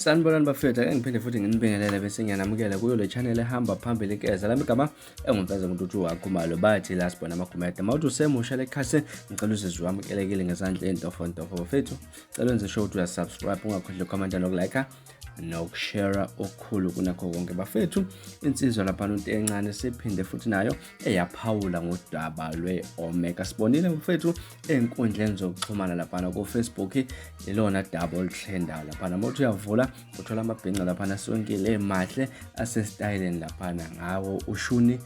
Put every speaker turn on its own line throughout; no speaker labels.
Sanibonani bafethu, ake ngiphinde futhi nginibingelele bese ngiyanamukela kuyo le channel ehamba phambili keza lami igama engumfeza umuntu wakhumalo bathi la sibona amagumede mawuthi usemusha lekhasi ngicela uzizwe wamukelekile ngezandla entofo bafethu cela wenze sure ukuthi uyasubscribe ungakhohlwa ucomment nokulike nokushare okukhulu kunakho konke bafethu. Insizwa lapha into encane siphinde futhi nayo eyaphawula ngodaba lweOmega. Sibonile bafethu enkundleni zokuxhumana lapha ku Facebook ilona daba olitrendayo lapha mawuthi uyavula uthola amabhinqa lapha sonkile emahle asestyleni lapha ngawo ushuni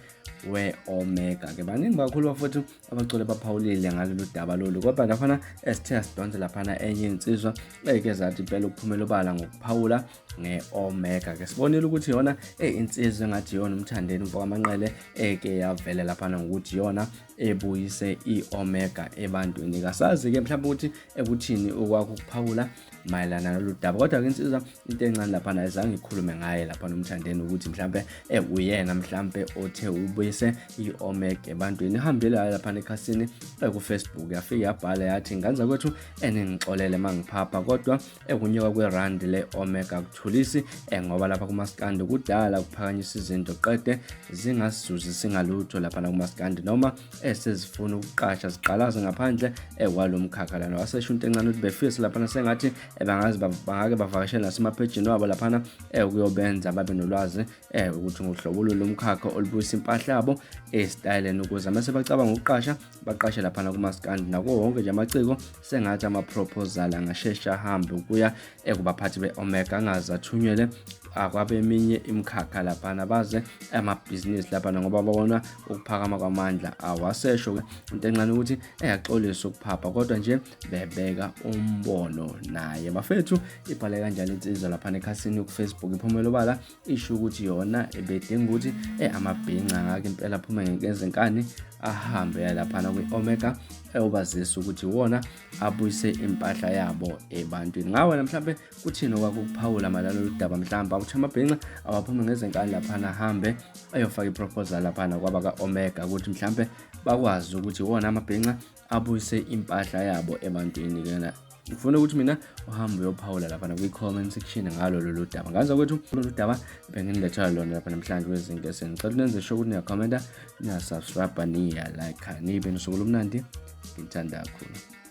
weOmega ke baningi kakhulu bafethu abacole baphawulile ngalolu daba lolu kodwa lapha esithe sidonse lapha enye insizwa eke zathi phela ukuphumela obala ngokuphawula ngeOmega ke sibonile ukuthi yona insizwa engathi yona umthandeni mfoka amanqele eke yavela lapha ngokuthi yona ebuyise iOmega ebantwini kasazi ke mhlawumbe ukuthi ekuthini okwakho ukuphawula mayelana nalolu daba kodwa ke insizwa into encane lapha ayizange ikhulume ngaye lapha nomthandeni ukuthi mhlawumbe uyena mhlawumbe othe ubuyise iOmega ebantwini ihambile lapha ekhasini ku Facebook yafika yabhala yathi nganza kwethu eningixolele mangiphapha kodwa ekunyuka kwerand leOmega kuthulisi ngoba lapha kumaskandi kudala kuphakanyisa izinto qede zingasizuzi singalutho lapha kumaskandi noma esezifuna ukuqasha ziqalaze ngaphandle kwalomkhakha lana wasesho into encane ukuthi befisa lapha sengathi bangake bavakashela nasemapejini wabo lapha kuyobenza babe nolwazi ukuthi ngohlobo lomkhakha olubuyisa impahla yabo estyleni ukuze mase bacabanga ukuqasha baqashe lapha kumaskandi nako wonke nje amaciko sengathi ama-proposal angashesha ahambe ukuya kubaphathi beOmega angaze athunyelwe akwabeminye imkhakha lapha baze amabhizinisi lapha ngoba babona ukuphakama kwamandla awasesho into encane ukuthi eyaxolisa ukuphapha kodwa nje bebeka umbono naye bafethu ibhale kanjalo insizwa lapha ekhasini ku Facebook iphumela obala isho ukuthi yona ebedinga ukuthi amabhinqa ngake impela aphume ngezenkani ahambe lapha kwiOmega ubazisa ukuthi wona abuyise impahla yabo ebantwini ngawe mhlawumbe kuthini okwakho ukuphawula malalo ludaba mhlawumbe awuthi amabhinqa awaphume ngezenkani lapha ahambe ayofaka iproposal lapha kwaba kaOmega ukuthi mhlawumbe bakwazi ukuthi wona amabhinqa abuyise impahla yabo ebantwini kena ngifuna ukuthi mina uhambe uyophawula lapha kwi-comment section ngalo lolu daba ngaza kwethu lolu daba benginiletha lona lapha namhlanje kwezinto esengicela nenze sure ukuthi niyakhomenta niya subscribe niya like nibe nosuku lomnandi ngithanda kakhulu.